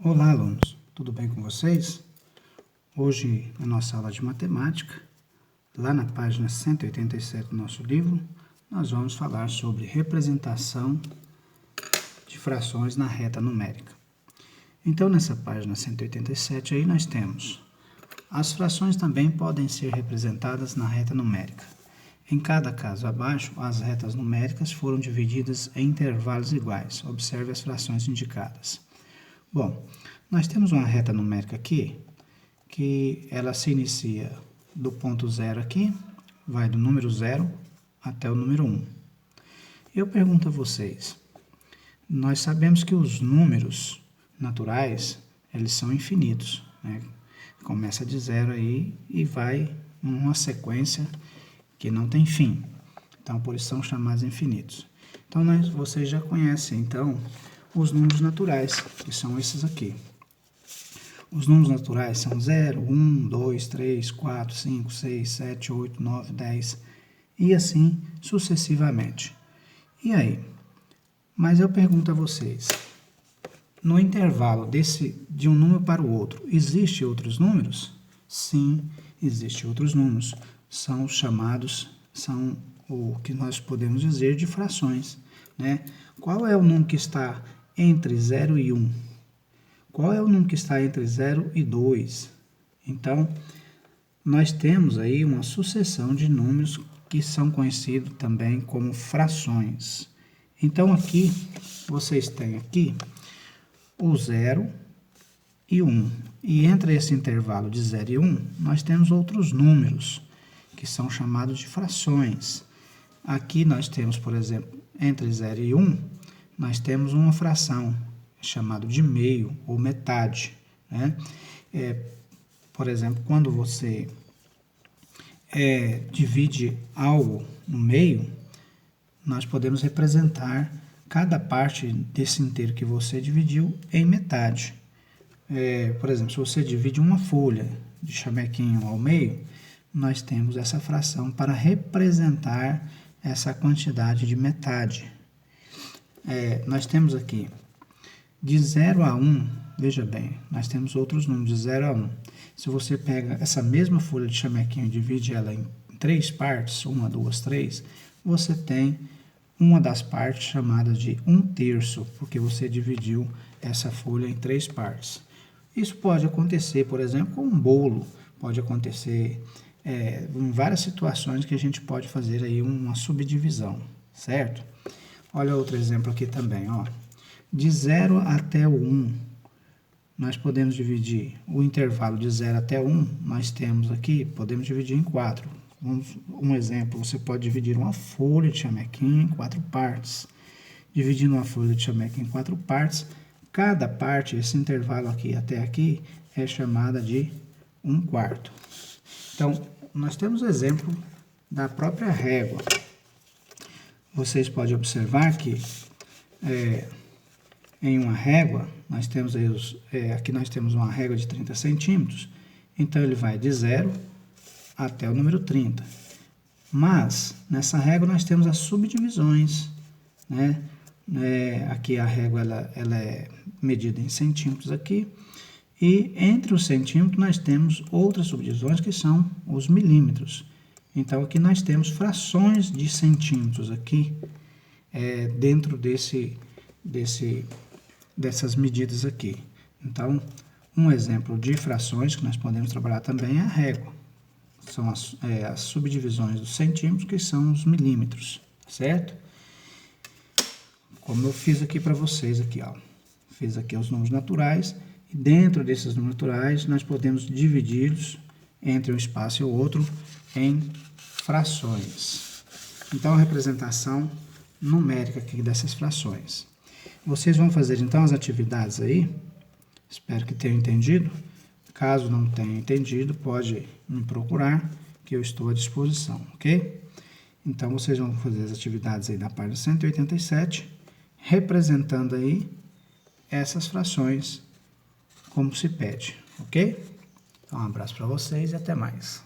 Olá, alunos, tudo bem com vocês? Hoje, na nossa aula de matemática, lá na página 187 do nosso livro, nós vamos falar sobre representação de frações na reta numérica. Então, nessa página 187 aí nós temos: as frações também podem ser representadas na reta numérica. Em cada caso abaixo, as retas numéricas foram divididas em intervalos iguais. Observe as frações indicadas. Bom, nós temos uma reta numérica aqui, que ela se inicia do ponto 0 aqui, vai do número 0 até o número 1. Eu pergunto a vocês, nós sabemos que os números naturais, eles são infinitos, né? Começa de 0 aí e vai numa sequência que não tem fim. Então, por isso são chamados infinitos. Então, vocês já conhecem, então, os números naturais, que são esses aqui. Os números naturais são 0, 1, 2, 3, 4, 5, 6, 7, 8, 9, 10 e assim sucessivamente. E aí? Mas eu pergunto a vocês, no intervalo de um número para o outro, existem outros números? Sim, existem outros números. São o que nós podemos dizer de frações, né? Qual é o número que está entre 0 e 1? Qual é o número que está entre 0 e 2? Então, nós temos aí uma sucessão de números que são conhecidos também como frações. Então, aqui, vocês têm aqui o 0 e 1. E entre esse intervalo de 0 e 1, nós temos outros números, que são chamados de frações. Aqui nós temos, por exemplo, entre 0 e 1, nós temos uma fração chamada de meio ou metade, né? Por exemplo, quando você divide algo no meio, nós podemos representar cada parte desse inteiro que você dividiu em metade. Por exemplo, se você divide uma folha de chamequinho ao meio, nós temos essa fração para representar essa quantidade de metade. Nós temos aqui de 0 a 1, veja bem, nós temos outros números de 0 a 1. Se você pega essa mesma folha de chamequinho e divide ela em 3 partes, 1, 2, 3, você tem uma das partes chamada de 1/3, porque você dividiu essa folha em 3 partes. Isso pode acontecer, por exemplo, com um bolo, pode acontecer em várias situações que a gente pode fazer aí uma subdivisão, certo? Olha outro exemplo aqui também, ó. De 0 até o 1, nós podemos dividir o intervalo de 0 até 1, nós temos aqui, podemos dividir em 4. Um exemplo, você pode dividir uma folha de chamequinho em 4 partes. Dividindo uma folha de chamequinho em 4 partes, cada parte, esse intervalo aqui até aqui, é chamada de 1/4. Então, nós temos o exemplo da própria régua. Vocês podem observar que em uma régua, nós temos aí aqui nós temos uma régua de 30 centímetros, então ele vai de 0 até o número 30. Mas, nessa régua nós temos as subdivisões, né? Aqui a régua ela é medida em centímetros aqui, e entre os centímetros nós temos outras subdivisões que são os milímetros. Então, aqui nós temos frações de centímetros aqui, dentro dessas medidas aqui. Então, um exemplo de frações que nós podemos trabalhar também é a régua. São as subdivisões dos centímetros, que são os milímetros, certo? Como eu fiz aqui para vocês, aqui, ó. Fiz aqui os números naturais, e dentro desses números naturais, nós podemos dividi-los entre um espaço e o outro em frações. Então, a representação numérica aqui dessas frações. Vocês vão fazer, então, as atividades aí. Espero que tenham entendido. Caso não tenha entendido, pode me procurar, que eu estou à disposição, ok? Então, vocês vão fazer as atividades aí da página 187, representando aí essas frações como se pede, ok? Então, um abraço para vocês e até mais.